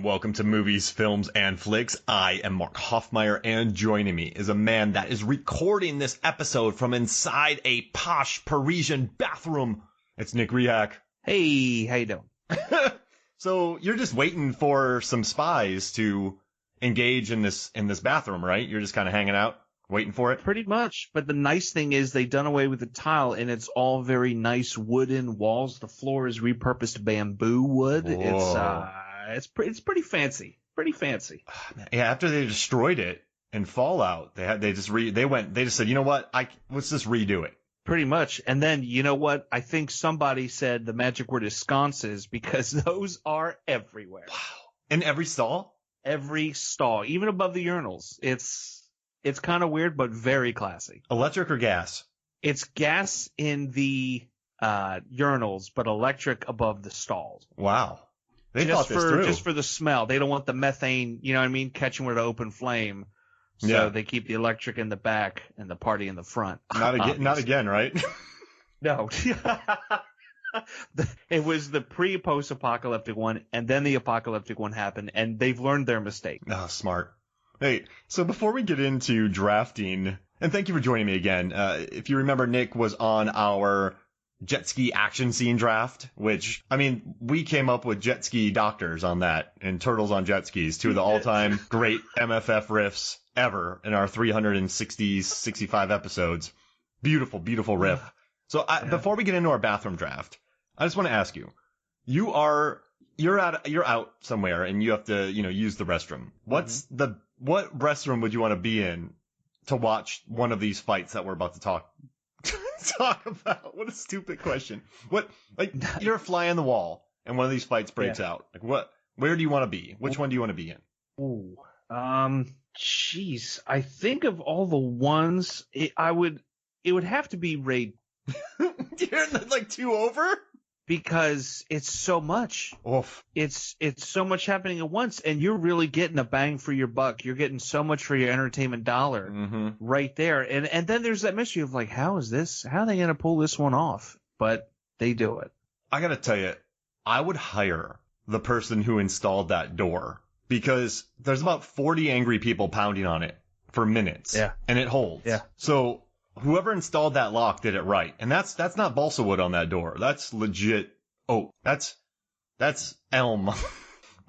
and welcome to Movies, Films, and Flicks. I am Mark Hoffmeyer, and joining me is a man that is recording this episode from inside a posh Parisian bathroom. It's Nick Rehak. Hey, how you doing? So you're just waiting for some spies to engage in this bathroom, right? You're just kind of hanging out, waiting for it? Pretty much. But the nice thing is they've done away with the tile, and it's all very nice wooden walls. The floor is repurposed bamboo wood. Whoa. It's pretty fancy. Pretty fancy. Yeah, after they destroyed it in Fallout, they just said, you know what? Let's just redo it. Pretty much. And then, you know what? I think somebody said the magic word is sconces, because those are everywhere. Wow. In every stall? Every stall, even above the urinals. It's kind of weird, but very classy. Electric or gas? It's gas in the urinals, but electric above the stalls. Wow. They thought this through. Just for the smell. They don't want the methane, you know what I mean, catching with an open flame. So they keep the electric in the back and the party in the front. Not again, right? No. It was the pre-post-apocalyptic one, and then the apocalyptic one happened, and they've learned their mistake. Oh, smart. Hey, so before we get into drafting, and thank you for joining me again. If you remember, Nick was on our jet ski action scene draft, which, I mean, we came up with jet ski doctors on that, and turtles on jet skis, two of the all-time great MFF riffs ever in our 65 episodes. Beautiful, beautiful riff. So before we get into our bathroom draft, I just want to ask you, you're out somewhere and you have to, use the restroom. What restroom would you want to be in to watch one of these fights that we're about to talk about? What a stupid question. You're a fly on the wall and one of these fights breaks out. Where do you want to be? Which one do you want to be in? Ooh, jeez, I think of all the ones, it would have to be raid. You're like two over? Because it's so much. Oof. It's so much happening at once, and you're really getting a bang for your buck. You're getting so much for your entertainment dollar right there. And then there's that mystery of how are they going to pull this one off? But they do it. I got to tell you, I would hire the person who installed that door, because there's about 40 angry people pounding on it for minutes. Yeah. And it holds. Yeah. So whoever installed that lock did it right. And that's not balsa wood on that door. That's legit oak. That's elm.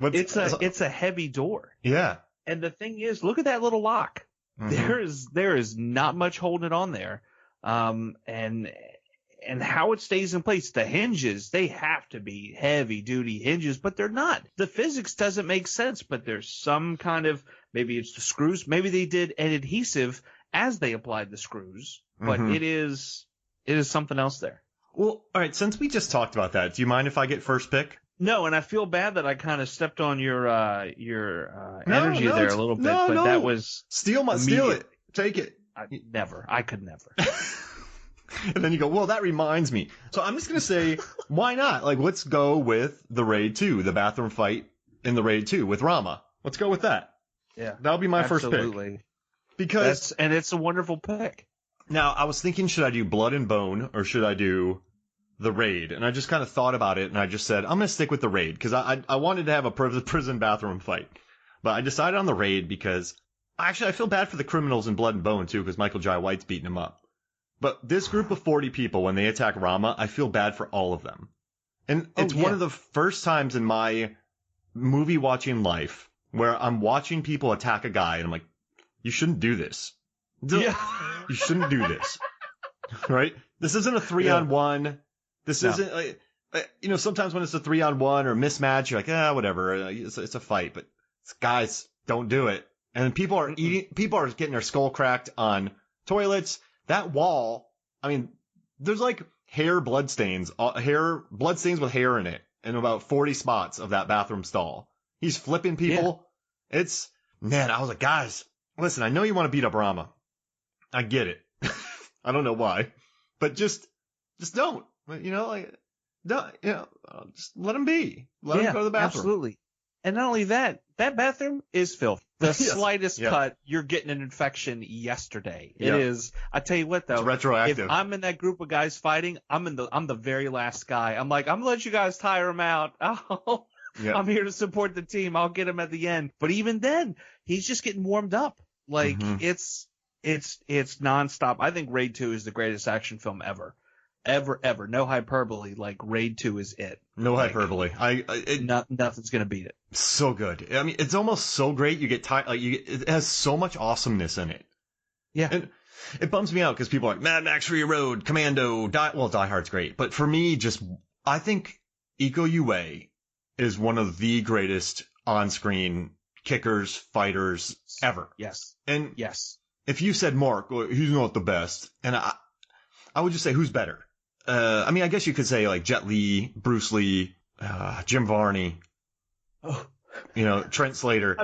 It's a heavy door. Yeah. And the thing is, look at that little lock. Mm-hmm. There is not much holding it on there. And how it stays in place. The hinges, they have to be heavy duty hinges, but they're not. The physics doesn't make sense, but there's some kind of, maybe it's the screws, maybe they did an adhesive as they applied the screws, but it is something else there. Well, all right, since we just talked about that, do you mind if I get first pick? No, and I feel bad that I kind of stepped on your energy there a little bit, that was steal it. Take it. I could never. And then you go, well, that reminds me. So I'm just going to say, why not? Let's go with the Raid 2, the bathroom fight in the Raid 2 with Rama. Let's go with that. Yeah. That'll be my first pick. Absolutely. Because and it's a wonderful pick. Now, I was thinking, should I do Blood and Bone or should I do the Raid? And I just kind of thought about it and I just said, I'm going to stick with the Raid because I wanted to have a prison bathroom fight. But I decided on the Raid because actually I feel bad for the criminals in Blood and Bone too, because Michael Jai White's beating them up. But this group of 40 people, when they attack Rama, I feel bad for all of them. And it's one of the first times in my movie watching life where I'm watching people attack a guy and I'm like, you shouldn't do this. You shouldn't do this. Right? This isn't a 3-on-1. This isn't sometimes when it's a 3-on-1 or mismatch, you're like, whatever. It's a fight. But guys, don't do it. And people are getting their skull cracked on toilets. That wall, I mean, there's blood stains with hair in it in about 40 spots of that bathroom stall. He's flipping people. Yeah. I was like, guys, listen, I know you want to beat up Rama. I get it. I don't know why, but just don't, just let him be. Let him go to the bathroom. Absolutely. And not only that bathroom is filth. The slightest cut, you're getting an infection yesterday. It is. I tell you what, though. It's retroactive. If I'm in that group of guys fighting, I'm the very last guy. I'm like, I'm gonna let you guys tire them out. Oh, Yeah. I'm here to support the team. I'll get him at the end. But even then, he's just getting warmed up. Like it's nonstop. I think Raid 2 is the greatest action film ever. Ever. No hyperbole. Like Raid 2 is it. No Like, hyperbole. Nothing's going to beat it. So good. I mean, it's almost so great. You get tired. Like it has so much awesomeness in it. Yeah. And it bums me out because people are like Mad Max Fury Road, Commando, Die Hard's great. But for me, I think Iko Uwais is one of the greatest on-screen kickers, fighters ever. Yes. And yes. If you said Mark, well, he's not the best. And I would just say, who's better? I mean, I guess you could say like Jet Li, Bruce Lee, Jim Varney, Trent Slater.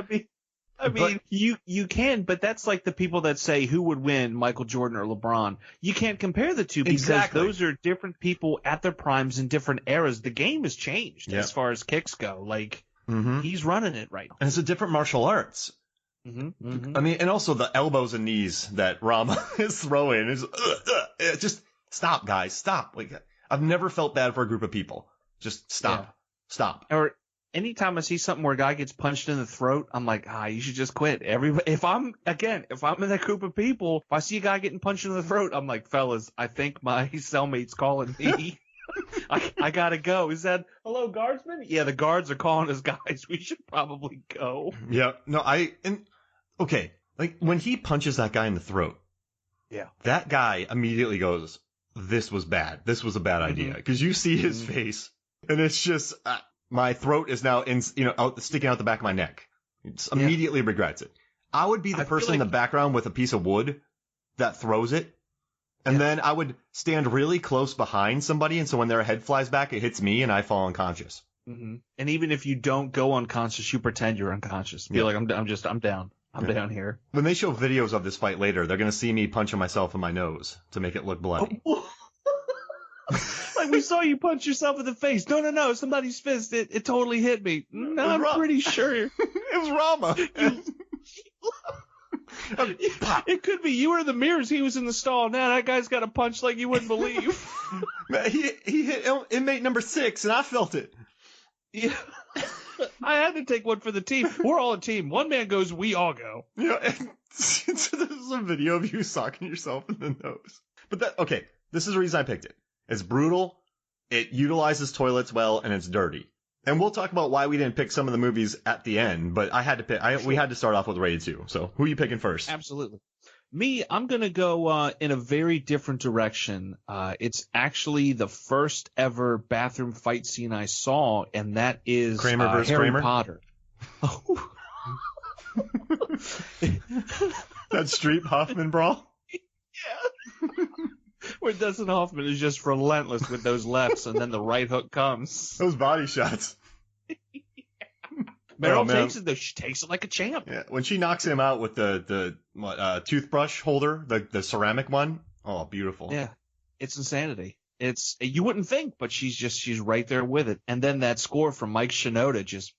I mean, you can, but that's like the people that say who would win, Michael Jordan or LeBron. You can't compare the two because those are different people at their primes in different eras. The game has changed as far as kicks go. Like he's running it right now. And it's a different martial arts. I mean, and also the elbows and knees that Rama is throwing is just stop, guys, stop. Like I've never felt bad for a group of people. Just stop. Or anytime I see something where a guy gets punched in the throat, I'm like, you should just quit. If I'm in that group of people, if I see a guy getting punched in the throat, I'm like, fellas, I think my cellmate's calling me. I gotta go. Is that hello, guardsman? Yeah, the guards are calling us, guys. We should probably go. Yeah. No, okay. Like when he punches that guy in the throat. Yeah. That guy immediately goes, "This was bad. This was a bad idea." Because you see his face, and it's just my throat is now sticking out the back of my neck. It immediately regrets it. I would be the person in the background with a piece of wood that throws it. And then I would stand really close behind somebody, and so when their head flies back, it hits me, and I fall unconscious. And even if you don't go unconscious, you pretend you're unconscious. Be like, I'm down. I'm down here. When they show videos of this fight later, they're going to see me punching myself in my nose to make it look bloody. Like we saw you punch yourself in the face. No, somebody's fist. It totally hit me. No, I'm pretty sure. It was Rama. It could be you were in the mirrors. He was in the stall. Now that guy's got a punch like you wouldn't believe. Man, he hit inmate number 6, and I felt it. Yeah, I had to take one for the team. We're all a team. One man goes, we all go. Yeah, so there's a video of you socking yourself in the nose. But this is the reason I picked it. It's brutal. It utilizes toilets well, and it's dirty. And we'll talk about why we didn't pick some of the movies at the end, but I had to pick. We had to start off with Raid 2. So who are you picking first? Absolutely. Me, I'm going to go in a very different direction. It's actually the first ever bathroom fight scene I saw, and that is Kramer versus Harry Kramer? Potter. That Streep Hoffman brawl? Yeah. Where Dustin Hoffman is just relentless with those lefts, and then the right hook comes. Those body shots. Meryl takes it though. She takes it like a champ. Yeah, when she knocks him out with the toothbrush holder, the ceramic one. Oh, beautiful. Yeah, it's insanity. You wouldn't think, but she's right there with it. And then that score from Mike Shinoda just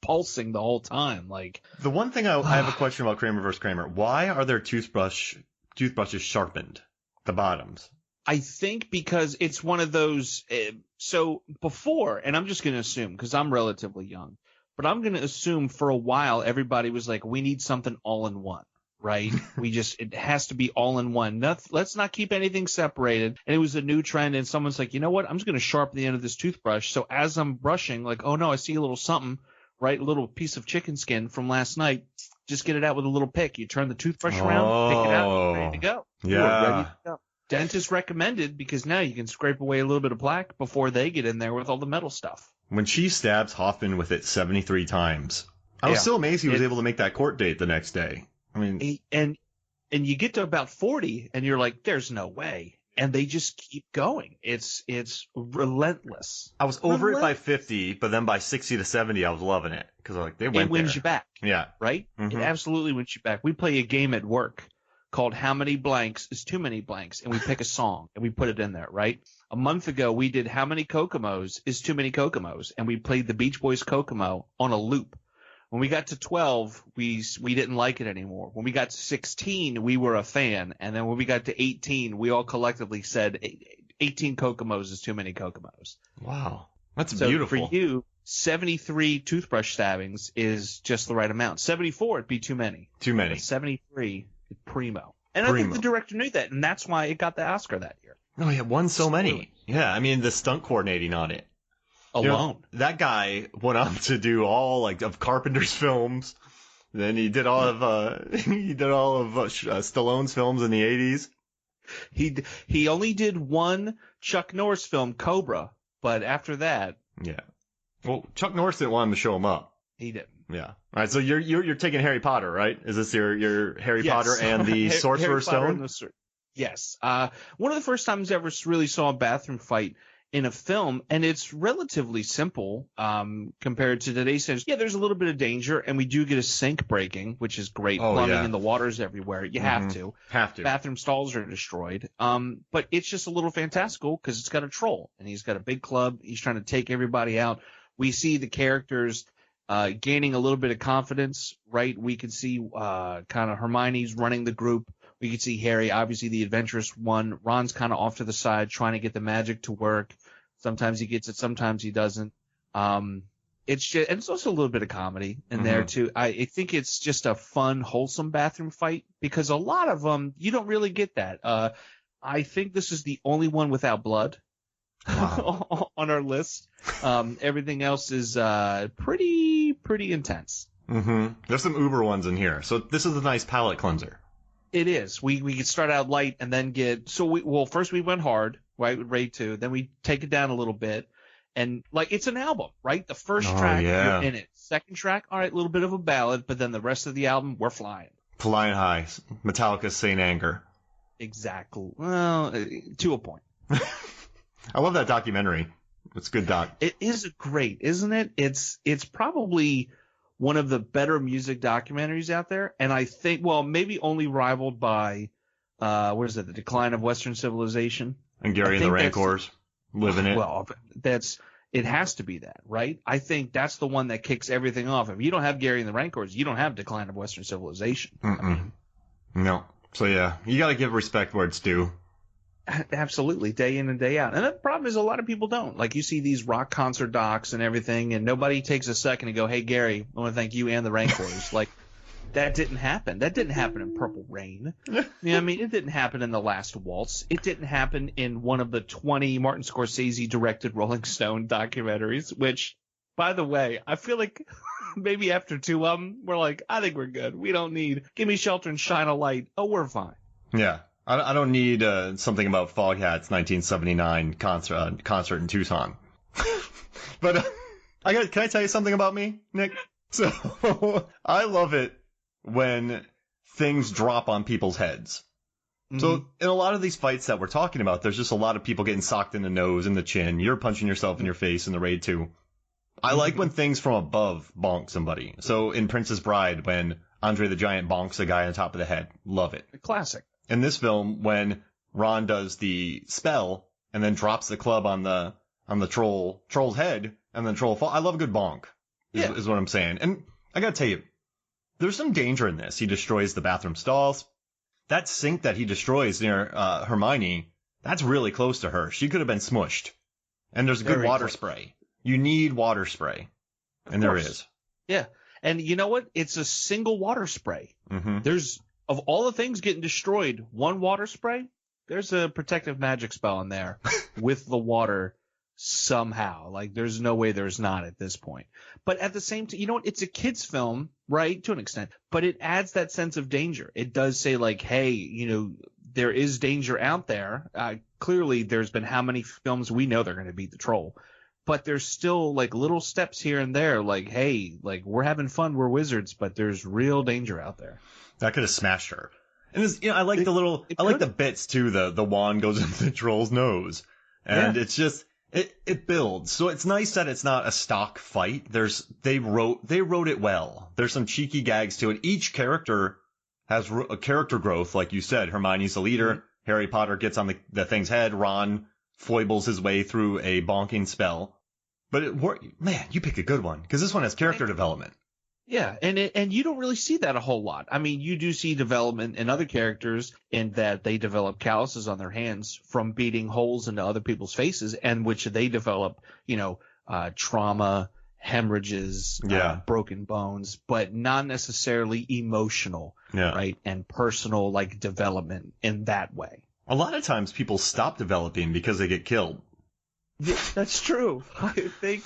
pulsing the whole time. Like the one thing I have a question about Kramer versus Kramer. Why are their toothbrushes sharpened? The bottoms. I think because it's one of those. So before, and I'm just going to assume because I'm relatively young, but I'm going to assume for a while everybody was like, we need something all in one, right? It has to be all in one. Let's not keep anything separated. And it was a new trend, and someone's like, you know what? I'm just going to sharpen the end of this toothbrush. So as I'm brushing, like, oh no, I see a little something, right? A little piece of chicken skin from last night. Just get it out with a little pick. You turn the toothbrush around, pick it out, ready to go. Yeah. Ready to go. Dentist recommended because now you can scrape away a little bit of plaque before they get in there with all the metal stuff. When she stabs Hoffman with it 73 times, I was still amazed he was able to make that court date the next day. I mean, and you get to about 40 and you're like, there's no way. And they just keep going. It's relentless. I was over it by 50, but then by 60 to 70, I was loving it because they went It wins you back. Yeah. Right? Mm-hmm. It absolutely wins you back. We play a game at work called How Many Blanks is Too Many Blanks, and we pick a song and we put it in there, right? A month ago, we did How Many Kokomos is Too Many Kokomos, and we played the Beach Boys Kokomo on a loop. When we got to 12, we didn't like it anymore. When we got to 16, we were a fan. And then when we got to 18, we all collectively said 18 Kokomos is too many Kokomos. Wow. That's beautiful. For you, 73 toothbrush stabbings is just the right amount. 74 it'd be too many. Too many. But 73 primo. And I think the director knew that, and that's why it got the Oscar that year. No, he had won so many. Yeah, I mean, the stunt coordinating on it. Alone. That guy went on to do all of Carpenter's films. Then he did all of Stallone's films in the 80s. He only did one Chuck Norris film, Cobra, but after that, yeah. Well, Chuck Norris didn't want him to show him up. He didn't. Yeah. All right. So you're taking Harry Potter, right? Is this your Harry Potter and the Sorcerer's Stone? Yes. One of the first times I ever really saw a bathroom fight in a film, and it's relatively simple compared to today's standards. Yeah, there's a little bit of danger, and we do get a sink breaking, which is great. Plumbing and the water's everywhere. You have to. Bathroom stalls are destroyed. But it's just a little fantastical because it's got a troll, and he's got a big club. He's trying to take everybody out. We see the characters gaining a little bit of confidence, right? We can see kind of Hermione's running the group. We can see Harry, obviously the adventurous one. Ron's kind of off to the side trying to get the magic to work. Sometimes he gets it, sometimes he doesn't. It's also a little bit of comedy in there too. I think it's just a fun, wholesome bathroom fight because a lot of them you don't really get that. I think this is the only one without blood. Wow. On our list. Everything else is pretty intense. There's some uber ones in here, so this is a nice palate cleanser. It is. We could start out light and then get first we went hard, right, with Raid 2, then we take it down a little bit, and it's an album, right? The first track you're in it. Second track, all right, a little bit of a ballad, but then the rest of the album we're flying high. Metallica's Saint Anger. Exactly. Well, to a point. I love that documentary. It's a good doc. It is great, isn't it? It's probably one of the better music documentaries out there, and I think, maybe only rivaled by, The Decline of Western Civilization. And Gary and the Rancors living it. Well, it has to be that, right? I think that's the one that kicks everything off. If you don't have Gary and the Rancors, you don't have Decline of Western Civilization. No. So yeah, you got to give respect where it's due. Absolutely, day in and day out. And the problem is a lot of people don't. You see these rock concert docs and everything, and nobody takes a second to go, hey, Gary, I want to thank you and the Rancors. That didn't happen. That didn't happen in Purple Rain. You know what I mean? It didn't happen in The Last Waltz. It didn't happen in one of the 20 Martin Scorsese-directed Rolling Stone documentaries, which, by the way, I feel like maybe after two of them, we're I think we're good. We don't need Give Me Shelter and Shine a Light. Oh, we're fine. Yeah. I don't need something about Foghat's 1979 concert in Tucson. But can I tell you something about me, Nick? So I love it when things drop on people's heads. So in a lot of these fights that we're talking about, there's just a lot of people getting socked in the nose and the chin. You're punching yourself in your face in the Raid 2. I like when things from above bonk somebody. So in Princess Bride, when Andre the Giant bonks a guy on top of the head. Love it. Classic. In this film, when Ron does the spell and then drops the club on the troll's head and then troll fall. I love a good bonk. Is what I'm saying. And I gotta tell you, there's some danger in this. He destroys the bathroom stalls. That sink that he destroys near Hermione, that's really close to her. She could have been smushed. And there's good water spray. You need water spray. And there is. Yeah. And you know what? It's a single water spray. There's, of all the things getting destroyed, one water spray, there's a protective magic spell in there with the water somehow. There's no way there's not at this point. But at the same time, you know what? It's a kid's film, right? To an extent. But it adds that sense of danger. It does say hey, there is danger out there. Clearly, there's been how many films we know they're going to beat the troll. But there's still little steps here and there. Hey, we're having fun. We're wizards, but there's real danger out there. That could have smashed her. And I like the bits too. The wand goes into the troll's nose, and it's just it builds. So it's nice that it's not a stock fight. They wrote it well. There's some cheeky gags to it. Each character has a character growth, like you said. Hermione's the leader. Harry Potter gets on the thing's head. Ron foibles his way through a bonking spell. But man, you pick a good one because this one has character development. Yeah, and you don't really see that a whole lot. I mean, you do see development in other characters in that they develop calluses on their hands from beating holes into other people's faces, and which they develop, trauma hemorrhages, broken bones, but not necessarily emotional, right? And personal, like, development in that way. A lot of times people stop developing because they get killed. Yeah, that's true. I think.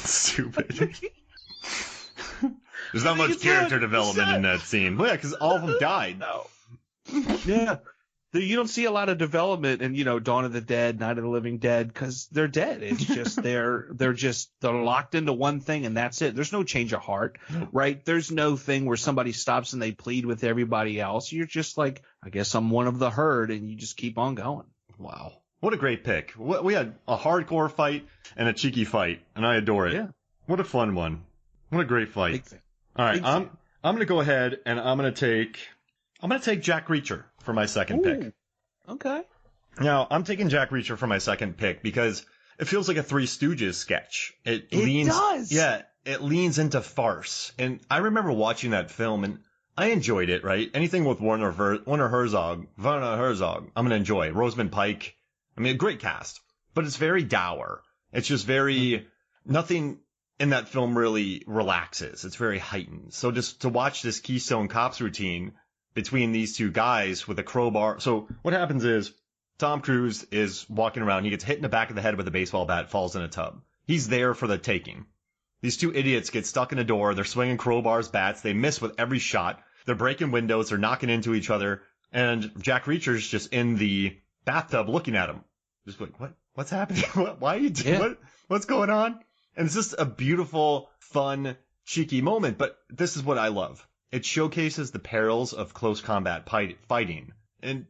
Stupid. There's not much character development in that scene. Well, yeah, because all of them died. No. Yeah. You don't see a lot of development in, Dawn of the Dead, Night of the Living Dead, because they're dead. It's just they're locked into one thing and that's it. There's no change of heart, right? There's no thing where somebody stops and they plead with everybody else. You're just like, I guess I'm one of the herd, and you just keep on going. Wow. What a great pick. We had a hardcore fight and a cheeky fight, and I adore it. Yeah. What a fun one. What a great fight. All right, I'm going to go ahead and I'm going to take Jack Reacher for my second pick. Okay. Now, I'm taking Jack Reacher for my second pick because it feels like a Three Stooges sketch. It does. Yeah, it leans into farce. And I remember watching that film and I enjoyed it, right? Anything with Werner Herzog, I'm going to enjoy. Rosamund Pike. I mean, a great cast, but it's very dour. It's just very, nothing in that film really relaxes. It's very heightened. So just to watch this Keystone Cops routine between these two guys with a crowbar. So what happens is Tom Cruise is walking around. He gets hit in the back of the head with a baseball bat, falls in a tub. He's there for the taking. These two idiots get stuck in a door. They're swinging crowbars, bats. They miss with every shot. They're breaking windows. They're knocking into each other. And Jack Reacher's just in the bathtub looking at him. Just like, what's happening? Why are you doing what's going on? And it's just a beautiful, fun, cheeky moment. But this is what I love. It showcases the perils of close combat fighting. And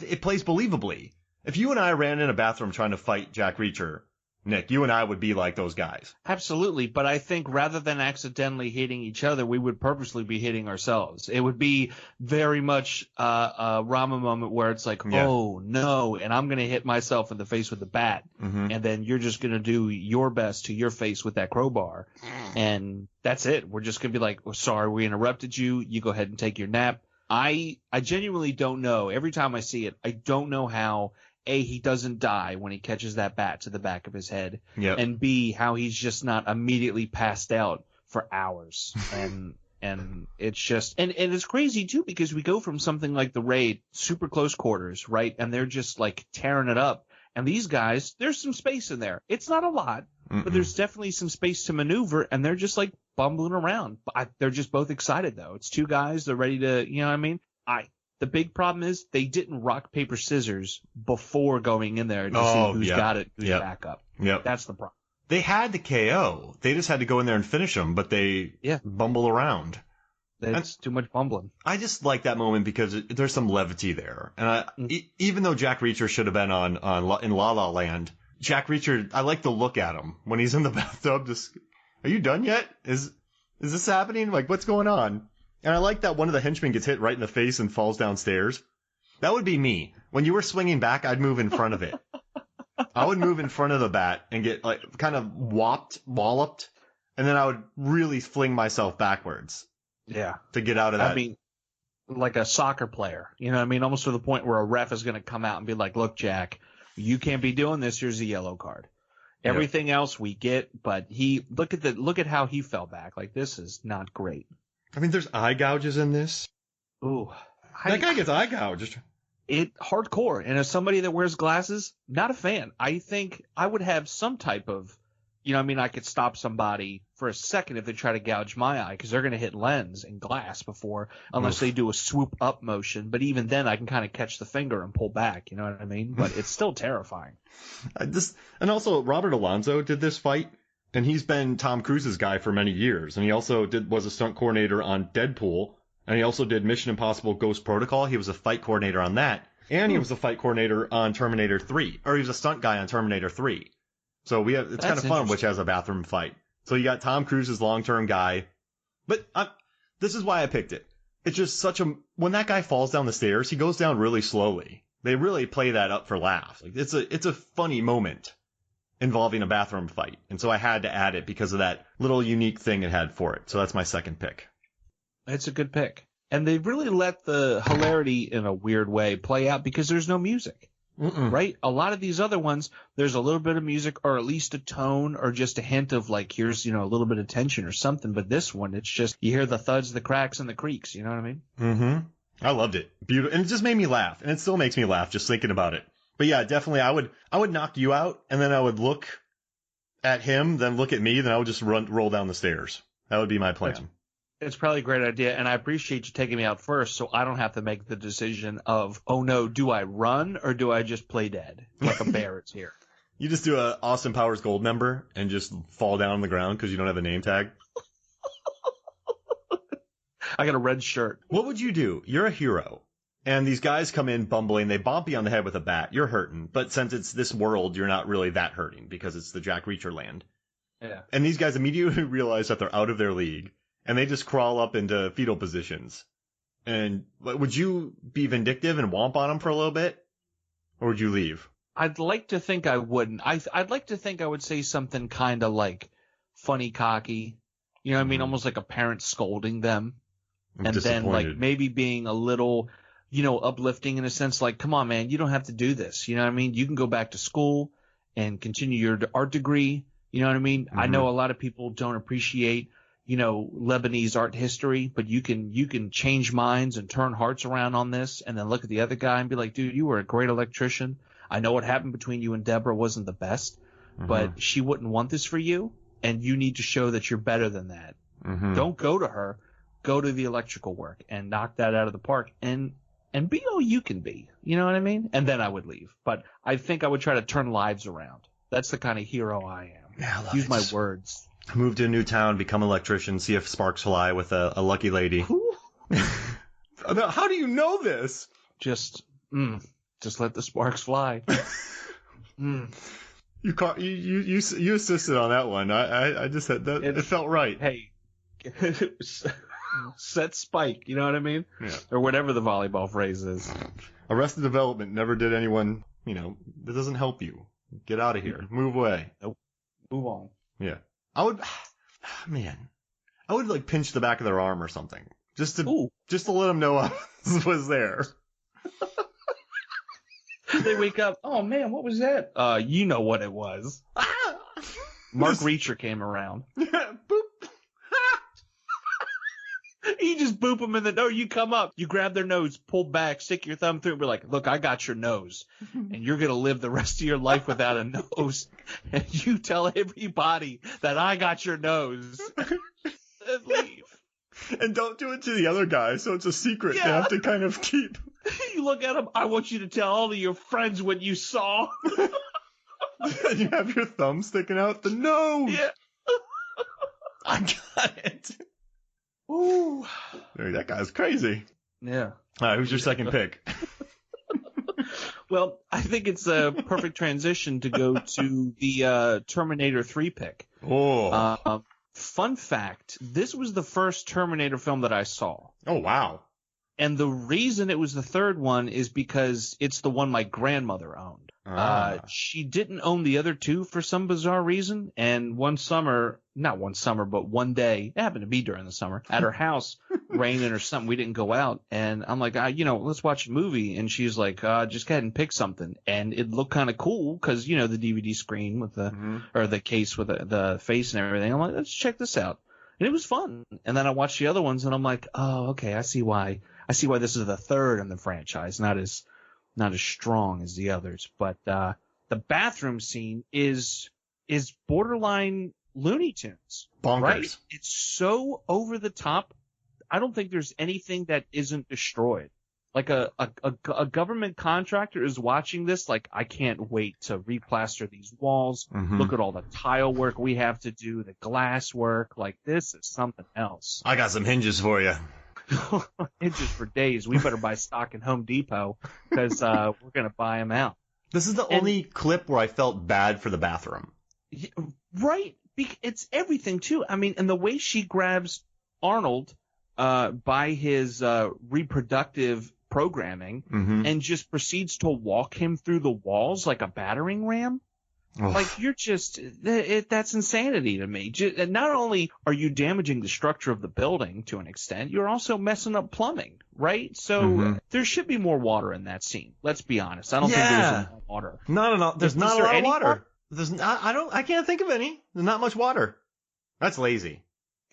it plays believably. If you and I ran in a bathroom trying to fight Jack Reacher, Nick, you and I would be like those guys. Absolutely. But I think rather than accidentally hitting each other, we would purposely be hitting ourselves. It would be very much a Rama moment where it's like, oh, no, and I'm going to hit myself in the face with the bat. Mm-hmm. And then you're just going to do your best to your face with that crowbar. And that's it. We're just going to be like, oh, sorry, we interrupted you. You go ahead and take your nap. I genuinely don't know. Every time I see it, I don't know how A, he doesn't die when he catches that bat to the back of his head, and B, how he's just not immediately passed out for hours. And it's just, and it's crazy too, because we go from something like The Raid, super close quarters, right? And they're just like tearing it up. And these guys, there's some space in there. It's not a lot, but there's definitely some space to maneuver, and they're just like bumbling around. They're just both excited though. It's two guys. They're ready to, you know what I mean? The big problem is they didn't rock, paper, scissors before going in there to see who's got it, who's back up. Yep. That's the problem. They had the KO. They just had to go in there and finish them, but they bumble around. It's too much bumbling. I just like that moment because there's some levity there. And even though Jack Reacher should have been in La La Land, Jack Reacher, I like to look at him when he's in the bathtub. Just, are you done yet? Is this happening? Like, what's going on? And I like that one of the henchmen gets hit right in the face and falls downstairs. That would be me. When you were swinging back, I'd move in front of it. I would move in front of the bat and get like kind of walloped, and then I would really fling myself backwards. Yeah. To get out of that. I mean, like a soccer player. You know what I mean? Almost to the point where a ref is going to come out and be like, look, Jack, you can't be doing this. Here's a yellow card. Everything else we get, but look at how he fell back. Like, this is not great. I mean, there's eye gouges in this. Ooh. That guy gets eye gouged. It hardcore. And as somebody that wears glasses, not a fan. I think I would have some type of, you know what I mean, I could stop somebody for a second if they try to gouge my eye, because they're going to hit lens and glass unless they do a swoop up motion. But even then I can kind of catch the finger and pull back. You know what I mean? But it's still terrifying. And also Robert Alonzo did this fight. And he's been Tom Cruise's guy for many years. And he also was a stunt coordinator on Deadpool. And he also did Mission Impossible Ghost Protocol. He was a fight coordinator on that. And he was a fight coordinator on Terminator 3. Or he was a stunt guy on Terminator 3. So it's kind of fun, which has a bathroom fight. So you got Tom Cruise's long-term guy. But this is why I picked it. It's just when that guy falls down the stairs, he goes down really slowly. They really play that up for laughs. Like, it's a funny moment involving a bathroom fight. And so I had to add it because of that little unique thing it had for it. So that's my second pick. It's a good pick. And they really let the hilarity in a weird way play out because there's no music. right? A lot of these other ones, there's a little bit of music or at least a tone or just a hint of like, here's, a little bit of tension or something. But this one, it's just, you hear the thuds, the cracks, and the creaks. You know what I mean? Mm-hmm. I loved it. Beautiful. And it just made me laugh. And it still makes me laugh just thinking about it. But yeah, definitely I would knock you out and then I would look at him, then look at me, then I would just roll down the stairs. That would be my plan. It's probably a great idea, and I appreciate you taking me out first so I don't have to make the decision of, oh no, do I run or do I just play dead like a bear is here? You just do a Austin Powers Gold member and just fall down on the ground because you don't have a name tag. I got a red shirt. What would you do? You're a hero. And these guys come in bumbling. They bump you on the head with a bat. You're hurting. But since it's this world, you're not really that hurting because it's the Jack Reacher land. Yeah. And these guys immediately realize that they're out of their league. And they just crawl up into fetal positions. And would you be vindictive and womp on them for a little bit? Or would you leave? I'd like to think I wouldn't. I'd like to think I would say something kind of like funny cocky. You know what I mean? Almost like a parent scolding them. And then like maybe being a little, uplifting in a sense like, come on, man, you don't have to do this. You know what I mean? You can go back to school and continue your art degree. You know what I mean? I know a lot of people don't appreciate Lebanese art history, but you can change minds and turn hearts around on this and then look at the other guy and be like, dude, you were a great electrician. I know what happened between you and Deborah wasn't the best, but she wouldn't want this for you. And you need to show that you're better than that. Don't go to her, go to the electrical work and knock that out of the park and be all you can be. You know what I mean? And then I would leave. But I think I would try to turn lives around. That's the kind of hero I am. Yeah, I love Use it. my words. Move to a new town, become an electrician, see if sparks fly with a lucky lady. How do you know this? Just let the sparks fly. You assisted on that one. I just said that it felt right. Hey, set spike. You know what I mean? Yeah. Or whatever the volleyball phrase is. Arrested Development never did anyone. That doesn't help you. Get out of here. Move away. Nope. Move on. Yeah. I would like pinch the back of their arm or something. Just to let them know I was there. They wake up. Oh man, what was that? You know what it was. Mark Reacher came around. Yeah, boop. You just boop them in the nose. You come up, you grab their nose, pull back, stick your thumb through, and be like, look, I got your nose. And you're going to live the rest of your life without a nose. And you tell everybody that I got your nose. And leave. And don't do it to the other guy, so it's a secret. Yeah. They have to kind of keep. You look at him, I want you to tell all of your friends what you saw. You have your thumb sticking out the nose. Yeah. I got it. Ooh. That guy's crazy. Yeah. All right, who's your second pick? Well, I think it's a perfect transition to go to the Terminator 3 pick. Oh. Fun fact, this was the first Terminator film that I saw. Oh, wow. And the reason it was the third one is because it's the one my grandmother owned. She didn't own the other two for some bizarre reason. And one day, it happened to be during the summer, at her house, raining or something, we didn't go out. And I'm like, let's watch a movie. And she's like, just go ahead and pick something. And it looked kind of cool because, the DVD screen with or the case with the face and everything. I'm like, let's check this out. And it was fun. And then I watched the other ones and I'm like, oh, okay, I see why this is the third in the franchise, not as strong as the others. But the bathroom scene is borderline Looney Tunes. Bonkers. Right? It's so over the top. I don't think there's anything that isn't destroyed. Like a government contractor is watching this like, I can't wait to replaster these walls. Look at all the tile work we have to do, the glass work. Like, this is something else. I got some hinges for you. Hinges for days. We better buy stock in Home Depot because we're going to buy them out. This is the only clip where I felt bad for the bathroom. Right? It's everything, too. I mean, and the way she grabs Arnold by his reproductive programming and just proceeds to walk him through the walls like a battering ram. Oof. Like, you're just that's insanity to me. And not only are you damaging the structure of the building to an extent, you're also messing up plumbing, right? So there should be more water in that scene. Let's be honest. I don't think there was enough water. No. There's not a there lot of any water. There's I can't think of any. There's not much water. That's lazy.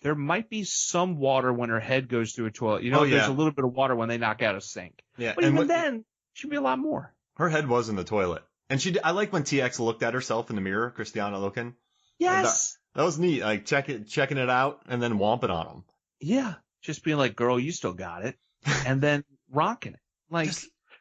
There might be some water when her head goes through a toilet. You know, there's a little bit of water when they knock out a sink. Yeah, but even then, should be a lot more. Her head was in the toilet. And I like when TX looked at herself in the mirror, Christiana looking. Yes. That was neat. Like checking it out and then womping on him. Yeah. Just being like, girl, you still got it. And then rocking it. Like,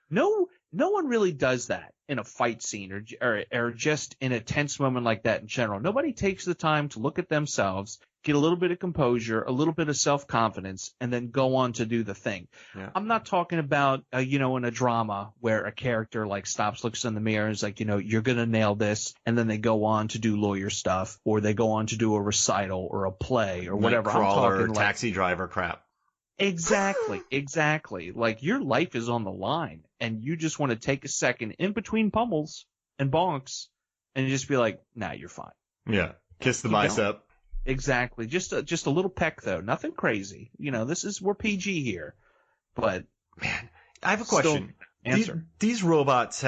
no one really does that in a fight scene or just in a tense moment like that in general. Nobody takes the time to look at themselves, get a little bit of composure, a little bit of self-confidence, and then go on to do the thing. Yeah. I'm not talking about, in a drama where a character like stops, looks in the mirror, and is like, you're going to nail this. And then they go on to do lawyer stuff, or they go on to do a recital or a play or whatever. I'm talking taxi driver crap. Exactly. Like, your life is on the line, and you just want to take a second in between pummels and bonks and just be like, nah, you're fine. Yeah. Kiss the bicep. Exactly. Just a little peck, though. Nothing crazy. We're PG here. But, man, I have a question. Answer. These robots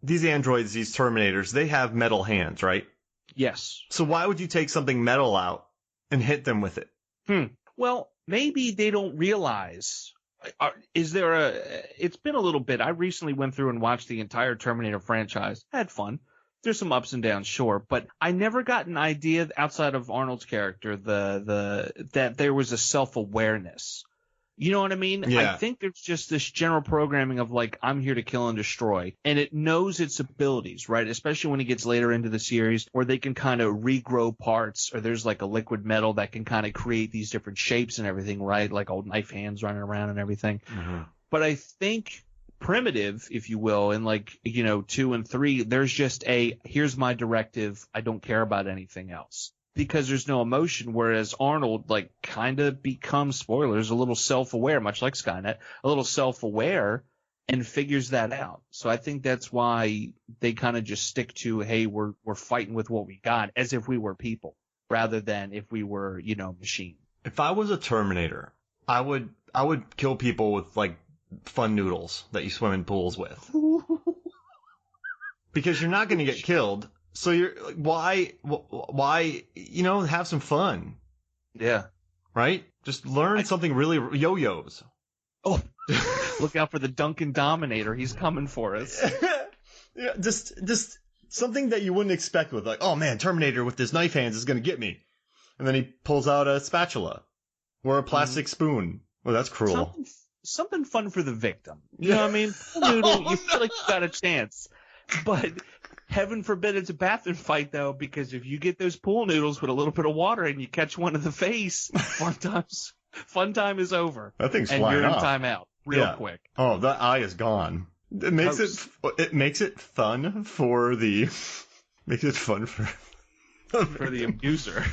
these androids, these Terminators, they have metal hands, right? Yes. So why would you take something metal out and hit them with it? Well, maybe they don't realize. It's been a little bit. I recently went through and watched the entire Terminator franchise. I had fun. There's some ups and downs, sure, but I never got an idea outside of Arnold's character that there was a self-awareness. You know what I mean? Yeah. I think there's just this general programming of like, I'm here to kill and destroy, and it knows its abilities, right? Especially when it gets later into the series where they can kind of regrow parts, or there's like a liquid metal that can kind of create these different shapes and everything, right? Like old knife hands running around and everything. Mm-hmm. But I think Primitive, if you will, in 2 and 3, there's just here's my directive. I don't care about anything else. Because there's no emotion, whereas Arnold, kind of becomes, spoilers, a little self-aware, much like Skynet, a little self-aware and figures that out. So I think that's why they kind of just stick to, hey, we're fighting with what we got, as if we were people, rather than if we were, machine. If I was a Terminator, I would kill people with, fun noodles that you swim in pools with. Because you're not going to get killed. So why, have some fun. Yeah. Right? Just learn something really, yo-yos. Oh, look out for the Duncan Dominator. He's coming for us. Yeah, just something that you wouldn't expect with oh man, Terminator with his knife hands is going to get me. And then he pulls out a spatula or a plastic spoon. Well, that's cruel. Something fun for the victim. You know what I mean? Noodle, you feel like you got a chance. But heaven forbid it's a bathroom fight, though, because if you get those pool noodles with a little bit of water and you catch one in the face, fun time is over. That thing's and flying you're in off. timeout real quick. Oh, that eye is gone. It makes it fun for the for the abuser.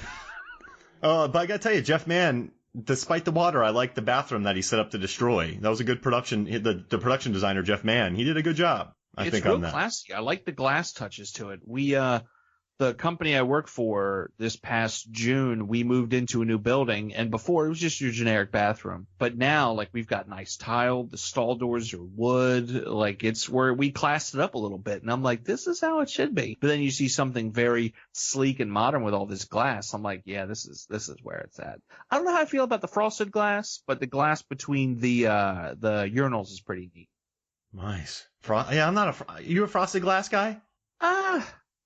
But I gotta tell you, Jeff Mann, despite the water, I like the bathroom that he set up to destroy. That was a good production. The production designer, Jeff Mann, he did a good job. I think on that. It's real classy. I like the glass touches to it. The company I work for this past June, we moved into a new building, and before it was just your generic bathroom. But now, we've got nice tile, the stall doors are wood, it's where we classed it up a little bit, and I'm like, this is how it should be. But then you see something very sleek and modern with all this glass. I'm like, yeah, this is where it's at. I don't know how I feel about the frosted glass, but the glass between the urinals is pretty neat. Nice. I'm not you a frosted glass guy?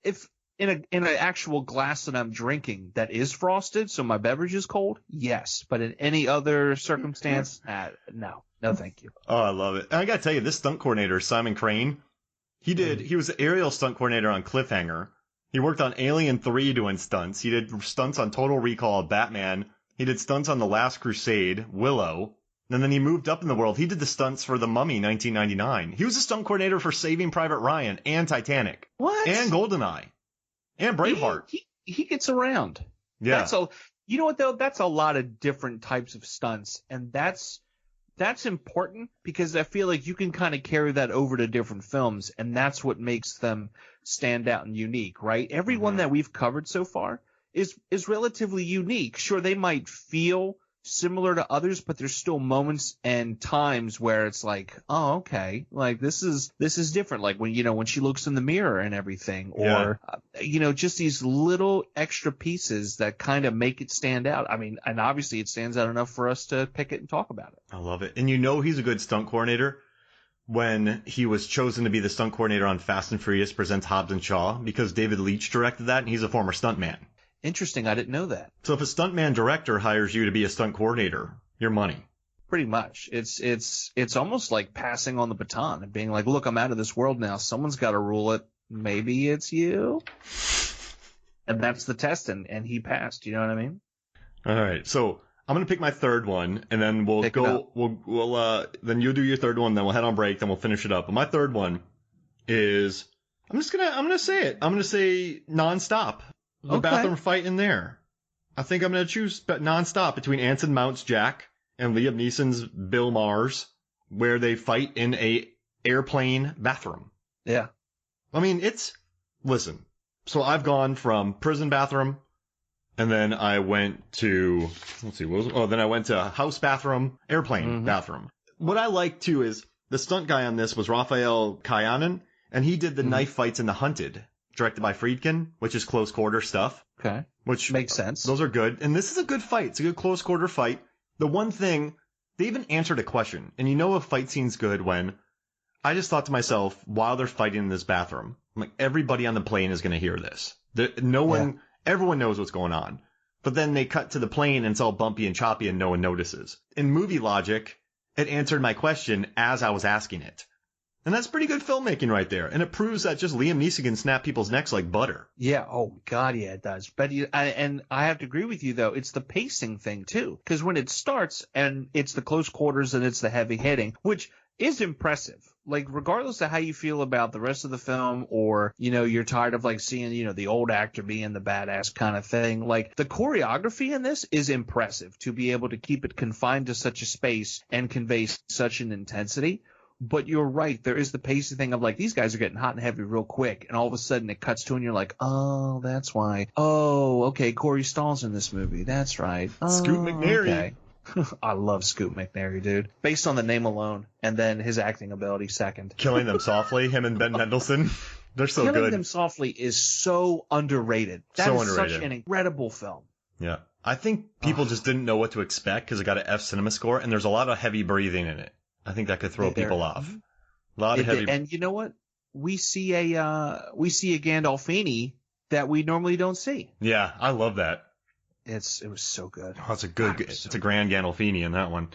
If in an actual glass that I'm drinking that is frosted, so my beverage is cold, yes. But in any other circumstance, no, thank you. Oh, I love it. And I gotta tell you, this stunt coordinator, Simon Crane, he was the aerial stunt coordinator on Cliffhanger. He worked on Alien 3 doing stunts. He did stunts on Total Recall, Batman. He did stunts on The Last Crusade, Willow. And then he moved up in the world. He did the stunts for The Mummy 1999. He was a stunt coordinator for Saving Private Ryan and Titanic. What? And GoldenEye. And Braveheart. He gets around. Yeah. You know what, though? That's a lot of different types of stunts. And that's that's important because I feel like you can kind of carry that over to different films, and that's what makes them stand out and unique, right? Every one that we've covered so far is relatively unique. Sure, they might feel similar to others, but there's still moments and times where it's like, oh, okay, like this is different. Like when she looks in the mirror and everything, or just these little extra pieces that kind of make it stand out. I mean, and obviously it stands out enough for us to pick it and talk about it. I love it. And he's a good stunt coordinator when he was chosen to be the stunt coordinator on Fast and Furious Presents Hobbs and Shaw, because David Leitch directed that, and he's a former stuntman. Interesting. I didn't know that. So if a stuntman director hires you to be a stunt coordinator, your money. Pretty much. It's almost like passing on the baton and being like, look, I'm out of this world now. Someone's got to rule it. Maybe it's you. And that's the test, and he passed. You know what I mean? All right. So I'm going to pick my third one, and then we'll then you'll do your third one, then we'll head on break, then we'll finish it up. But my third one is, I'm going to say it. I'm going to say Nonstop. The bathroom fight in there. I think I'm going to choose Nonstop between Anson Mount's Jack and Liam Neeson's Bill Mars, where they fight in a airplane bathroom. Yeah. I mean, listen, so I've gone from prison bathroom, and then I went to, then I went to house bathroom, airplane bathroom. What I like, too, is the stunt guy on this was Raphael Kayanen, and he did the knife fights in The Hunted, directed by Friedkin, which is close quarter stuff. Okay. Which makes sense. Those are good. And this is a good fight. It's a good close quarter fight. The one thing, they even answered a question. And a fight scene's good when I just thought to myself, while they're fighting in this bathroom, I'm like, everybody on the plane is going to hear this. Everyone knows what's going on. But then they cut to the plane and it's all bumpy and choppy and no one notices. In movie logic, it answered my question as I was asking it. And that's pretty good filmmaking right there. And it proves that just Liam Neeson can snap people's necks like butter. Yeah. Oh, God, yeah, it does. But I have to agree with you, though. It's the pacing thing, too. Because when it starts and it's the close quarters and it's the heavy hitting, which is impressive. Like, regardless of how you feel about the rest of the film, or, you're tired of, like, seeing, the old actor being the badass kind of thing. Like, the choreography in this is impressive to be able to keep it confined to such a space and convey such an intensity. But you're right. There is the pacing thing of like, these guys are getting hot and heavy real quick. And all of a sudden it cuts to and you're like, oh, that's why. Oh, okay. Corey Stoll's in this movie. That's right. Scoot McNairy. Okay. I love Scoot McNairy, dude. Based on the name alone. And then his acting ability second. Killing Them Softly, him and Ben Mendelsohn. They're so good. Killing Them Softly is so underrated. That is underrated. Such an incredible film. Yeah. I think people just didn't know what to expect because it got an F cinema score. And there's a lot of heavy breathing in it. I think that could throw people off. A lot of heavy. And you know what? We see a Gandolfini that we normally don't see. Yeah, I love that. It was so good. Oh, it's a grand Gandolfini in that one.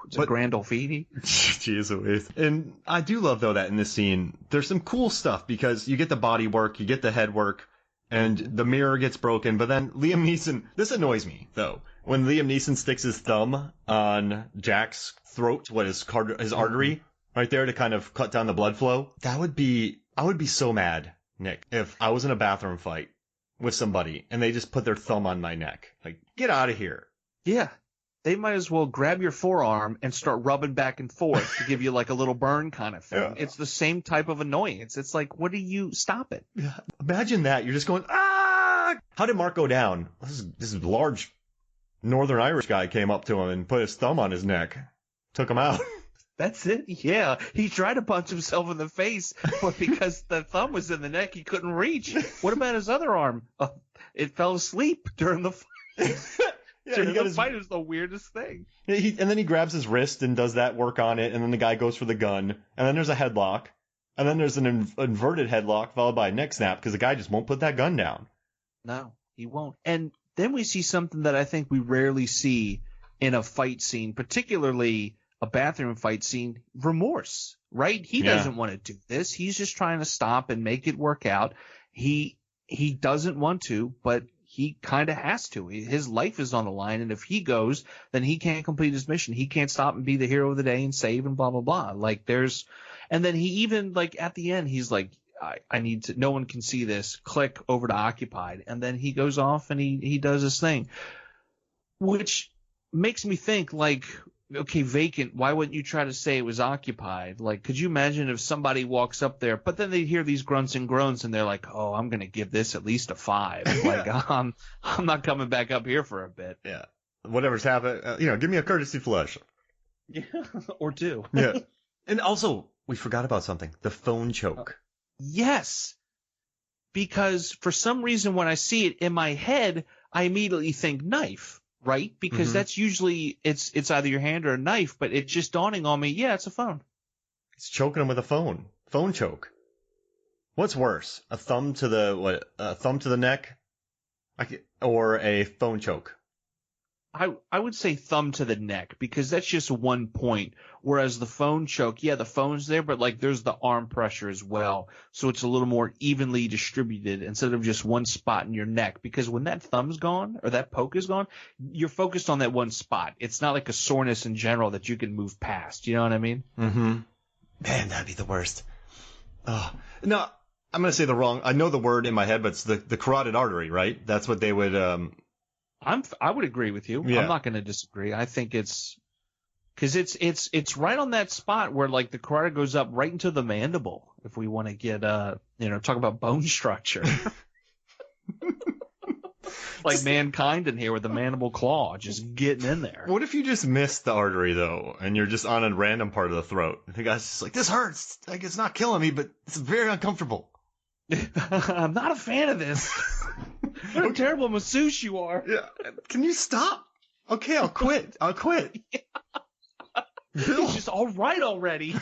A Gandolfini. Jeez Louise. And I do love though that in this scene there's some cool stuff because you get the body work, you get the head work, and the mirror gets broken. But then Liam Neeson. This annoys me though. When Liam Neeson sticks his thumb on Jack's throat, his artery, right there to kind of cut down the blood flow, I would be so mad, Nick, if I was in a bathroom fight with somebody and they just put their thumb on my neck. Like, get out of here. Yeah. They might as well grab your forearm and start rubbing back and forth to give you like a little burn kind of thing. Yeah. It's the same type of annoyance. It's like, stop it. Imagine that. You're just going, ah! How did Mark go down? This is large Northern Irish guy came up to him and put his thumb on his neck. Took him out. That's it? Yeah. He tried to punch himself in the face, but because the thumb was in the neck, he couldn't reach. What about his other arm? It fell asleep during the fight. During the fight, it was the weirdest thing. And then he grabs his wrist and does that work on it, and then the guy goes for the gun, and then there's a headlock, and then there's an inverted headlock followed by a neck snap because the guy just won't put that gun down. No, he won't. And then we see something that I think we rarely see in a fight scene, particularly a bathroom fight scene, remorse, right? He doesn't want to do this. He's just trying to stop and make it work out. He doesn't want to, but he kind of has to. His life is on the line, and if he goes, then he can't complete his mission. He can't stop and be the hero of the day and save and blah, blah, blah. And then he even, at the end, he's like, I need to, no one can see this, click over to occupied. And then he goes off and he does his thing, which makes me think, okay, vacant, why wouldn't you try to say it was occupied? Like, could you imagine if somebody walks up there, but then they hear these grunts and groans and they're like, oh, I'm going to give this at least a 5. Like, I'm not coming back up here for a bit. Yeah. Whatever's happened, give me a courtesy flush. Yeah, or 2. Yeah. And also, we forgot about something. The phone choke. Yes. Because for some reason when I see it in my head, I immediately think knife, right? Because that's usually, it's either your hand or a knife, but it's just dawning on me, yeah, it's a phone. It's choking him with a phone. Phone choke. What's worse? A thumb to the neck? Or a phone choke? I would say thumb to the neck because that's just one point. Whereas the phone choke, yeah, the phone's there, but like there's the arm pressure as well. So it's a little more evenly distributed instead of just one spot in your neck. Because when that thumb's gone or that poke is gone, you're focused on that one spot. It's not like a soreness in general that you can move past. You know what I mean? Mm-hmm. Man, that'd be the worst. Oh, no, I'm going to say I know the word in my head, but it's the carotid artery, right? That's what they would, I would agree with you. Yeah. I'm not going to disagree. I think it's because it's right on that spot where like the carotid goes up right into the mandible. If we want to get talk about bone structure, like mankind in here with the mandible claw just getting in there. What if you just missed the artery though, and you're just on a random part of the throat? And the guy's just like, this hurts. Like it's not killing me, but it's very uncomfortable. I'm not a fan of this. What a terrible masseuse you are. Yeah. Can you stop? Okay, I'll quit. Bill. He's just all right already.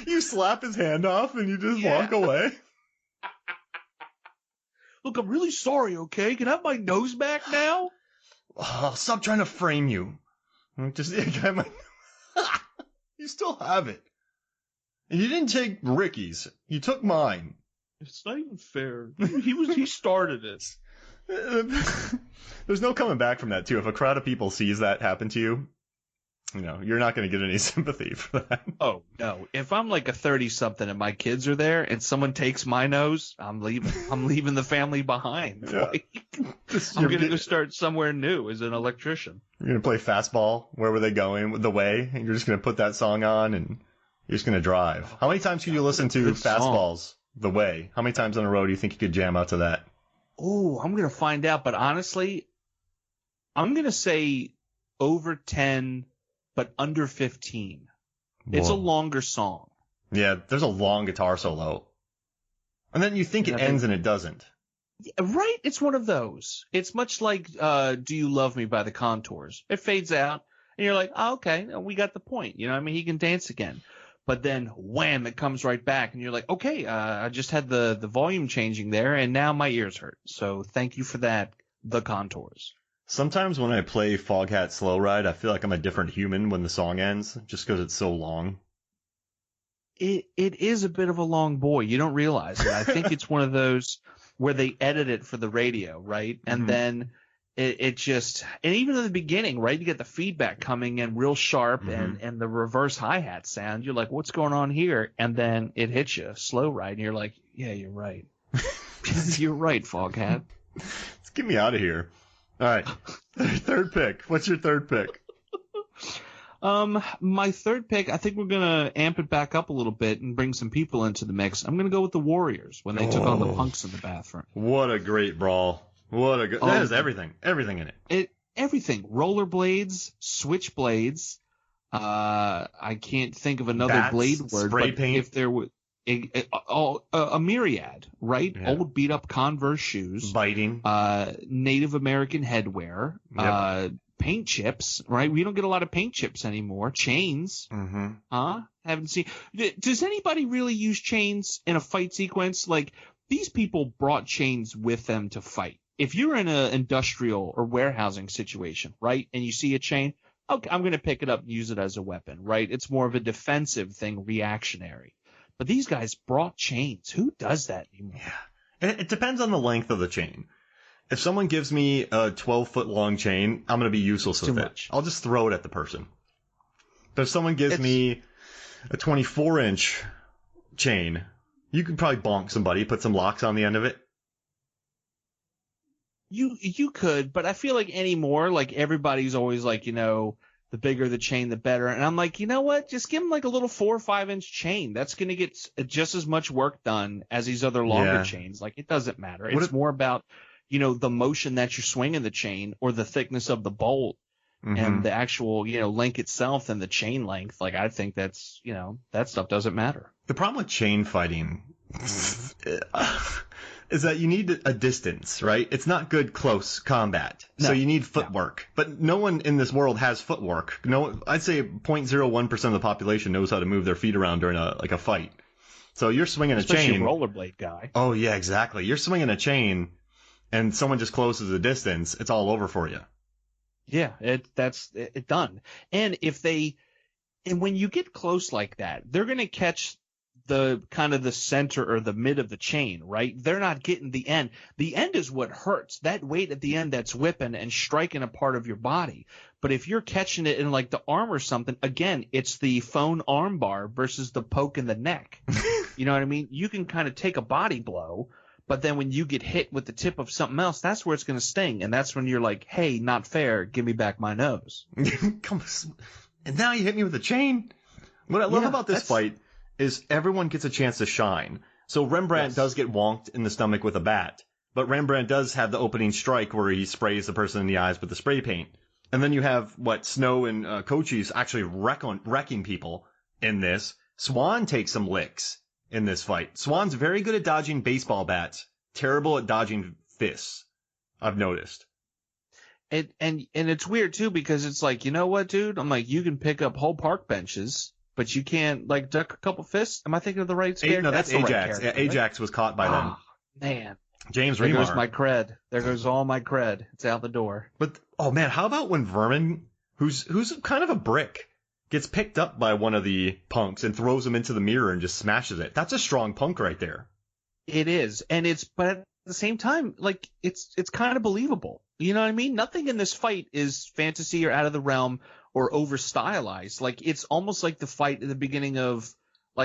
You slap his hand off and you just walk away. Look, I'm really sorry, okay? Can I have my nose back now? Oh, stop trying to frame you. Just you still have it. And you didn't take Ricky's. You took mine. It's not even fair. He started it. There's no coming back from that too. If a crowd of people sees that happen to you, you're not going to get any sympathy for that. Oh no! If I'm like a 30-something and my kids are there and someone takes my nose, I'm leaving. I'm leaving the family behind. Yeah. Like, I'm going to go start somewhere new as an electrician. You're going to play fastball. Where were they going? The Way. And you're just going to put that song on and you're just going to drive. How many times can you listen to Fastballs? Song. The Way. How many times on a road do you think you could jam out to that? Oh, I'm going to find out. But honestly, I'm going to say over 10, but under 15. Whoa. It's a longer song. Yeah, there's a long guitar solo. And then you think it ends and it doesn't. Yeah, right? It's one of those. It's much like Do You Love Me by the Contours. It fades out, and you're like, oh, okay, we got the point. You know what I mean? He can dance again. But then, wham, it comes right back, and you're like, okay, I just had the volume changing there, and now my ears hurt. So thank you for that, The Contours. Sometimes when I play Foghat Slow Ride, I feel like I'm a different human when the song ends, just because it's so long. It is a bit of a long boy. You don't realize it. I think it's one of those where they edit it for the radio, right? And then it just – and even in the beginning, right, you get the feedback coming in real sharp and the reverse hi-hat sound. You're like, what's going on here? And then it hits you, Slow Ride, and you're like, yeah, you're right. You're right, Foghat. Let's get me out of here. All right, third pick. What's your third pick? My third pick, I think we're going to amp it back up a little bit and bring some people into the mix. I'm going to go with the Warriors when they took on the Punks in the bathroom. What a great brawl. That has everything. Everything in it. Everything. Rollerblades, switchblades. I can't think of another Bats, blade word. spray but paint. If there were a myriad, right? Yeah. Old beat up Converse shoes. Biting. Native American headwear. Yep. Paint chips, right? We don't get a lot of paint chips anymore. Chains. Huh? Haven't seen. Does anybody really use chains in a fight sequence? Like, these people brought chains with them to fight. If you're in an industrial or warehousing situation, right, and you see a chain, okay, I'm going to pick it up and use it as a weapon, right? It's more of a defensive thing, reactionary. But these guys brought chains. Who does that anymore? Yeah. It depends on the length of the chain. If someone gives me a 12-foot long chain, I'm going to be useless with it. I'll just throw it at the person. But if someone gives me a 24-inch chain, you could probably bonk somebody, put some locks on the end of it. You could, but I feel like anymore, like everybody's always like, the bigger the chain, the better. And I'm like, you know what? Just give him like a little 4 or 5 inch chain. That's going to get just as much work done as these other longer chains. Like, it doesn't matter. It's more about, the motion that you're swinging the chain or the thickness of the bolt and the actual, link itself and the chain length. Like, I think that's, that stuff doesn't matter. The problem with chain fighting is that you need a distance, right? It's not good close combat. No. So you need footwork. No. But no one in this world has footwork. I'd say 0.01% of the population knows how to move their feet around during a fight. So you're swinging a chain. Rollerblade guy. Oh, yeah, exactly. You're swinging a chain and someone just closes the distance, it's all over for you. Yeah, that's done. And when you get close like that, they're going to catch the kind of the center or the mid of the chain, right? They're not getting the end. The end is what hurts. That weight at the end that's whipping and striking a part of your body. But if you're catching it in like the arm or something, again, it's the phone arm bar versus the poke in the neck. You know what I mean? You can kind of take a body blow, but then when you get hit with the tip of something else, that's where it's going to sting. And that's when you're like, hey, not fair. Give me back my nose. And now you hit me with a chain. What I love about this fight is everyone gets a chance to shine. So Rembrandt does get wonked in the stomach with a bat, but Rembrandt does have the opening strike where he sprays the person in the eyes with the spray paint. And then you have Snow and Cochise actually wrecking people in this. Swan takes some licks in this fight. Swan's very good at dodging baseball bats, terrible at dodging fists, I've noticed. And it's weird too, because it's like, you know what, dude? I'm like, you can pick up whole park benches, but you can't duck a couple fists. Am I thinking of the right character? No, that's Ajax. Right Ajax was caught by them. Man. James Remar. There goes my cred. There goes all my cred. It's out the door. But, oh man, how about when Vermin, who's kind of a brick, gets picked up by one of the punks and throws him into the mirror and just smashes it? That's a strong punk right there. It is. But at the same time, it's kind of believable. You know what I mean? Nothing in this fight is fantasy or out of the realm or over stylized. It's almost like the fight at the beginning of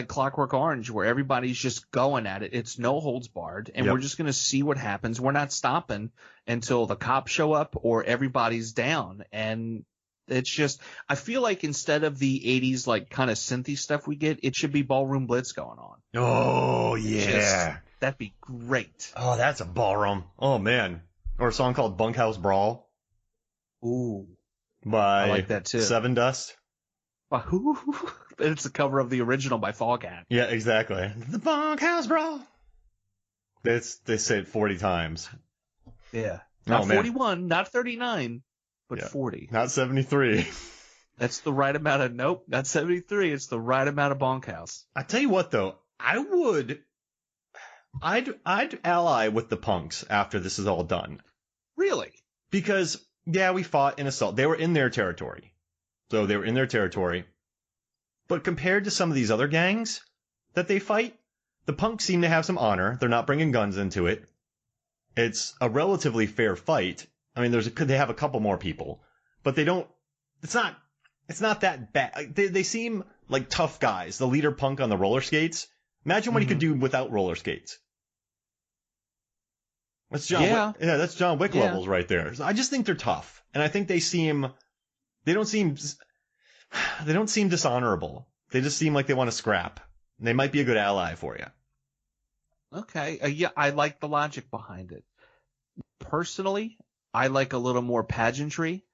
Clockwork Orange, where everybody's just going at it. It's no holds barred, and we're just going to see what happens. We're not stopping until the cops show up or everybody's down. And it's just, I feel like instead of the 80s kind of synthy stuff we get, it should be Ballroom Blitz going on. Oh yeah, that'd be great. Oh, that's a ballroom. Oh man. Or a song called Bunkhouse Brawl. Ooh. I like that too. Seven Dust. It's the cover of the original by Foghat. Yeah, exactly. The Bunkhouse Brawl. They say it 40 times. Yeah. Not 41, not 39, but 40. Not 73. That's the right amount of, nope, not 73. It's the right amount of bunkhouse. I tell you what, though, I'd ally with the punks after this is all done. Really? Because, we fought in assault. They were in their territory. So they were in their territory. But compared to some of these other gangs that they fight, the punks seem to have some honor. They're not bringing guns into it. It's a relatively fair fight. I mean, they have a couple more people, but they don't, it's not that bad. They seem like tough guys. The leader punk on the roller skates. Imagine what he could do without roller skates. That's John. That's John Wick levels right there. I just think they're tough, and I think they don't seem dishonorable. They just seem like they want to scrap. They might be a good ally for you. Okay. I like the logic behind it. Personally, I like a little more pageantry.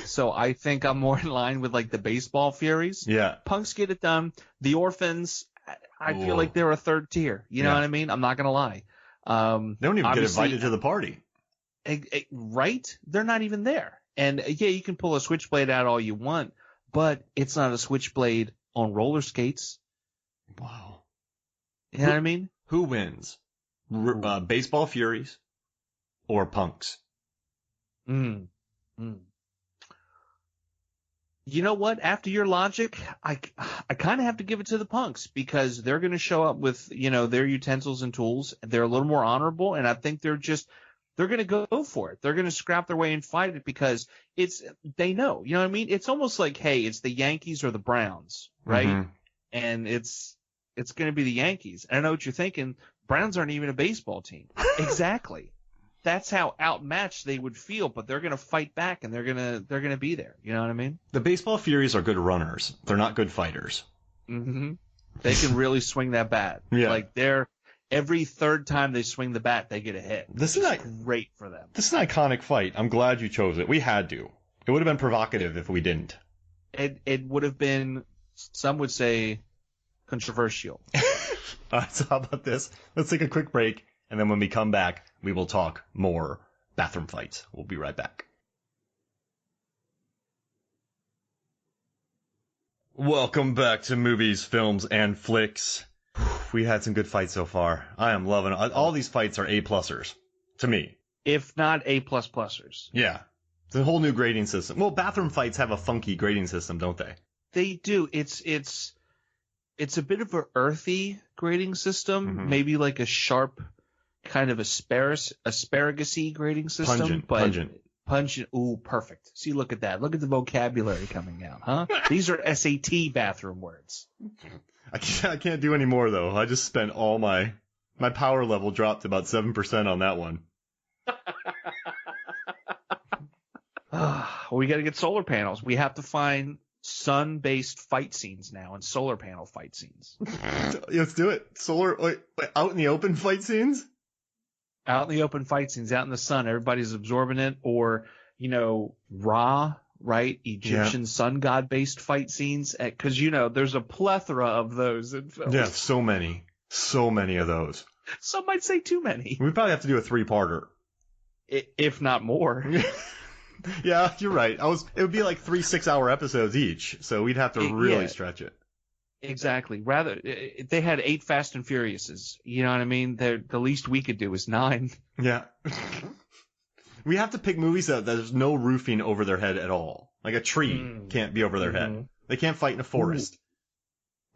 So I think I'm more in line with the baseball Furies. Yeah. Punks get it done. The Orphans, I feel like they're a third tier. You know what I mean? I'm not going to lie. They don't even get invited to the party. Right? They're not even there. And you can pull a switchblade out all you want, but it's not a switchblade on roller skates. Wow. You know what I mean? Who wins? Baseball Furies or punks? You know what? After your logic, I kind of have to give it to the punks, because they're going to show up with, their utensils and tools. They're a little more honorable, and I think they're going to go for it. They're going to scrap their way and fight it because they know. You know what I mean? It's almost like, hey, it's the Yankees or the Browns, right? Mm-hmm. And it's going to be the Yankees. I know what you're thinking. Browns aren't even a baseball team. Exactly. that's how outmatched they would feel, but they're going to fight back and they're going to be there. You know what I mean? The baseball Furies are good runners. They're not good fighters. Mm-hmm. They can really swing that bat. Yeah. Like every third time they swing the bat, they get a hit. This is great for them. This is an iconic fight. I'm glad you chose it. We had to. It would have been provocative if we didn't. It would have been, some would say, controversial. All right, so how about this? Let's take a quick break, and then when we come back, we will talk more bathroom fights. We'll be right back. Welcome back to Movies, Films, and Flicks. We had some good fights so far. I am loving it. All these fights are A+ers to me. If not A++ers. Yeah. It's a whole new grading system. Well, bathroom fights have a funky grading system, don't they? They do. It's a bit of an earthy grading system, maybe like a sharp kind of asparagus-y grading system. Pungent. Ooh, perfect. See, look at that. Look at the vocabulary coming out, huh? These are SAT bathroom words. I can't do any more, though. I just spent all my power level dropped about 7% on that one. We got to get solar panels. We have to find sun-based fight scenes now and solar panel fight scenes. Let's do it. Wait, out in the open fight scenes? Out in the open fight scenes, out in the sun, everybody's absorbing it, or, Ra, right? Egyptian sun god-based fight scenes. Because, there's a plethora of those in films. Yeah, so many. So many of those. Some might say too many. We probably have to do a 3-parter. If not more. Yeah, you're right. It would be like 3 6-hour episodes each, so we'd have to really stretch it. Exactly. Rather, they had 8 Fast and Furiouses. You know what I mean? The least we could do is 9. Yeah. We have to pick movies that there's no roofing over their head at all. Like a tree can't be over their head. They can't fight in a forest.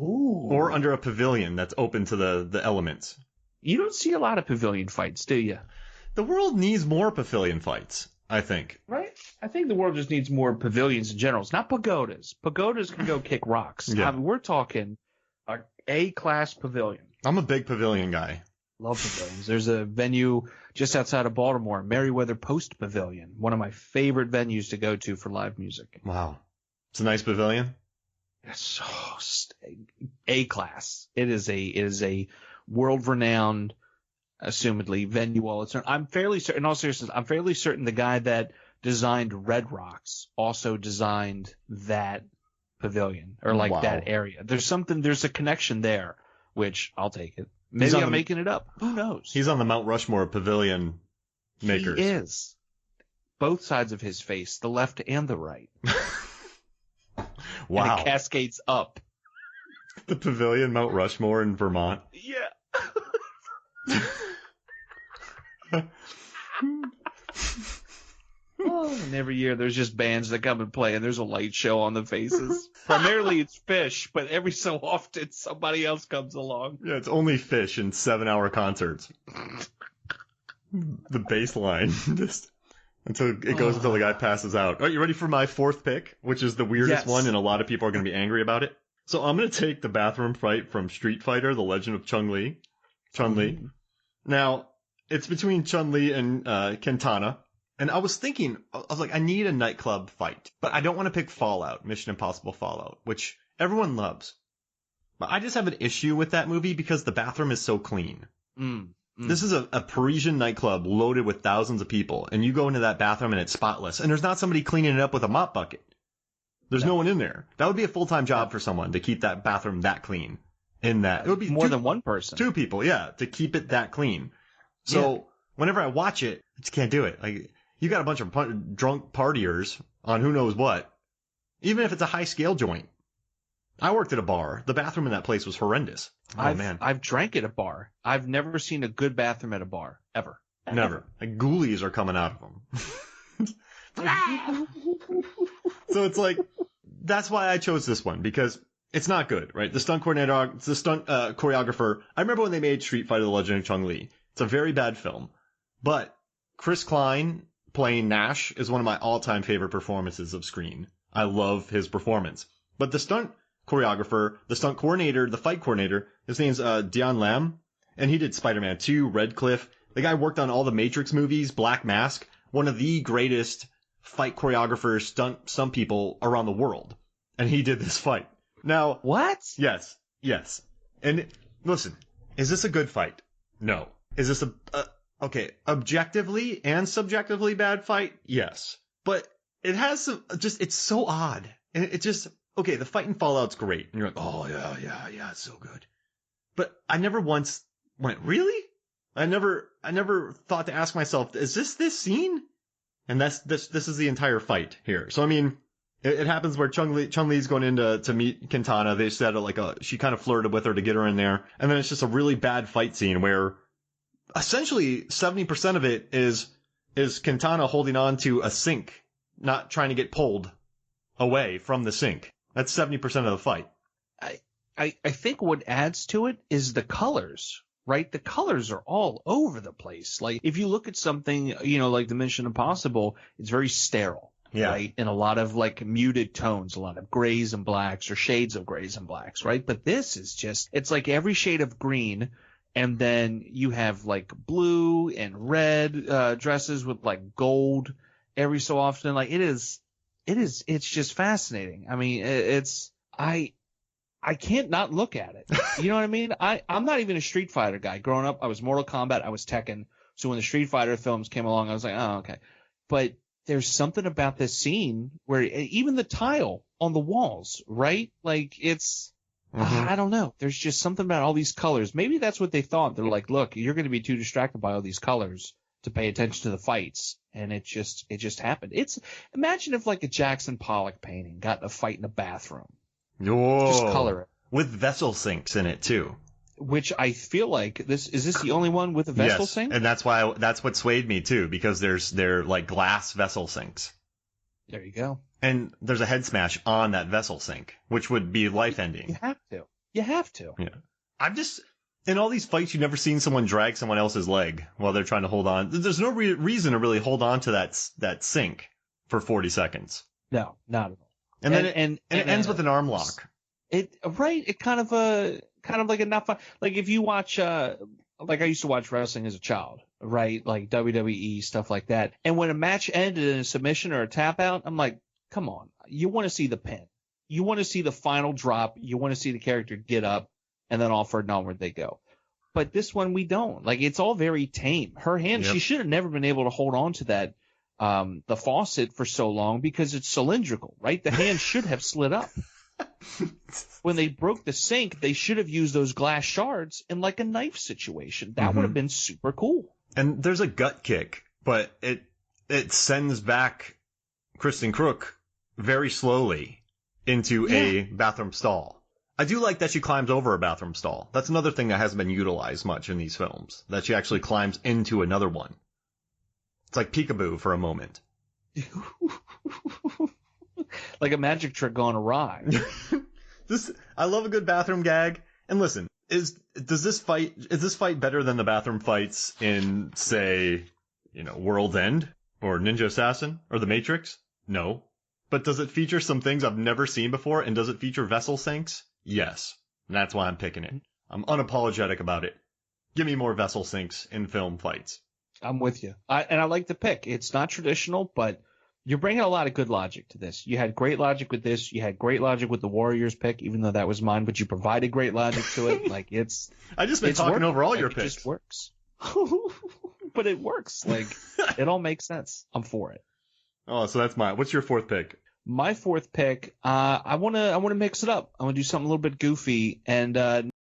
Ooh. Or under a pavilion that's open to the elements. You don't see a lot of pavilion fights, do you? The world needs more pavilion fights, I think. Right? I think the world just needs more pavilions in general. It's not pagodas. Pagodas can go kick rocks. Yeah. I mean, we're talking a A-class pavilion. I'm a big pavilion guy. Love pavilions. There's a venue just outside of Baltimore, Merriweather Post Pavilion, one of my favorite venues to go to for live music. Wow. It's a nice pavilion? It's so A-class. It is a world-renowned, assumedly, venue all its own. I'm fairly certain, in all seriousness, the guy that designed Red Rocks also designed that pavilion, or that area. There's a connection there, which I'll take it. Maybe I'm making it up. Who knows? He's on the Mount Rushmore pavilion makers. He is. Both sides of his face, the left and the right. Wow. And it cascades up. The pavilion, Mount Rushmore in Vermont. Yeah. And every year there's just bands that come and play, and there's a light show on the faces. Primarily it's Fish, but every so often somebody else comes along. Yeah, it's only Fish in 7-hour concerts. The bass line just until it goes until the guy passes out. Are you ready for my 4th pick, which is the weirdest one, and a lot of people are going to be angry about it? So I'm going to take the bathroom fight from Street Fighter: The Legend of Chun-Li. Now, it's between Chun-Li and Kentana. And I was thinking, I need a nightclub fight. But I don't want to pick Fallout, Mission Impossible Fallout, which everyone loves. But I just have an issue with that movie because the bathroom is so clean. This is a Parisian nightclub loaded with thousands of people. And you go into that bathroom and it's spotless. And there's not somebody cleaning it up with a mop bucket. There's no one in there. That would be a full-time job for someone to keep that bathroom that clean. It would be more than one person. 2 people, yeah, to keep it that clean. So whenever I watch it, I just can't do it. Like, you got a bunch of drunk partiers on who knows what. Even if it's a high-scale joint. I worked at a bar. The bathroom in that place was horrendous. Man. I've drank at a bar. I've never seen a good bathroom at a bar. Ever. Never. Like, ghoulies are coming out of them. So it's like, that's why I chose this one, because it's not good, right? The stunt choreographer, I remember when they made Street Fighter: The Legend of Chun-Li. It's a very bad film. But Chris Klein playing Nash is one of my all-time favorite performances of screen. I love his performance. But the stunt choreographer, the stunt coordinator, the fight coordinator, his name's Dion Lam, and he did Spider-Man 2, Red Cliff, The guy worked on all the Matrix movies, Black Mask, one of the greatest fight choreographers, stunt people around the world. And he did this fight. Now, What? yes. And listen, is this a good fight? No. Is this okay, objectively and subjectively bad fight? Yes. But it has it's so odd. And it just, okay, the fight in Fallout's great. And you're like, oh, yeah, it's so good. But I never once went, really? I never thought to ask myself, is this scene? And this is the entire fight here. So, I mean, it happens where Chun-Li's going in to meet Quintana. They said she kind of flirted with her to get her in there. And then it's just a really bad fight scene where essentially 70% of it is Quintana holding on to a sink, not trying to get pulled away from the sink. That's 70% of the fight. I think what adds to it is the colors, right? The colors are all over the place. Like, if you look at something, like the Mission Impossible, it's very sterile, right? And a lot of, like, muted tones, a lot of grays and blacks or shades of grays and blacks, right? But this is just, it's like every shade of green, and then you have, like, blue and red dresses with, like, gold every so often. Like, it's just fascinating. I mean, I can't not look at it. You know what I mean? I'm not even a Street Fighter guy. Growing up, I was Mortal Kombat, I was Tekken. So when the Street Fighter films came along, I was like, oh, okay. But there's something about this scene where even the tile on the walls, right? Like, it's, I don't know. There's just something about all these colors. Maybe that's what they thought. They're like, look, you're going to be too distracted by all these colors to pay attention to the fights. And it just happened. Imagine if, like, a Jackson Pollock painting got in a fight in a bathroom. Whoa. Just color it. With vessel sinks in it too. Which I feel like is this the only one with a vessel sink? And that's what swayed me too, because they're like glass vessel sinks. There you go. And there's a head smash on that vessel sink, which would be life ending. You have to. Yeah. In all these fights, you've never seen someone drag someone else's leg while they're trying to hold on. There's no reason to really hold on to that sink for 40 seconds. No, not at all. And then it ends with an arm lock. It kind of like a not fun. Like, if you watch, like, I used to watch wrestling as a child, right? Like WWE, stuff like that. And when a match ended in a submission or a tap out, I'm like, come on. You want to see the pin. You want to see the final drop. You want to see the character get up, and then onward and onward they go. But this one, we don't. Like, it's all very tame. Her hand, she should have never been able to hold on to that, the faucet for so long, because it's cylindrical, right? The hand should have slid up. When they broke the sink, they should have used those glass shards in, like, a knife situation. That would have been super cool. And there's a gut kick, but it sends back Kristen Crook very slowly into a bathroom stall. I do like that she climbs over a bathroom stall. That's another thing that hasn't been utilized much in these films, that she actually climbs into another one. It's like peekaboo for a moment. Like a magic trick gone awry. I love a good bathroom gag. And listen, is this fight better than the bathroom fights in, say, World's End or Ninja Assassin or The Matrix? No. But does it feature some things I've never seen before, and does it feature vessel sinks? Yes. And that's why I'm picking it. I'm unapologetic about it. Give me more vessel sinks in film fights. I'm with you. I like the pick. It's not traditional, but you're bringing a lot of good logic to this. You had great logic with this. You had great logic with the Warriors pick, even though that was mine, but you provided great logic to it. Like, it's... I just been talking over all your picks. It just works. But it works. Like, it all makes sense. I'm for it. Oh, so that's mine. What's your fourth pick? My fourth pick, I want to mix it up. I want to do something a little bit goofy, and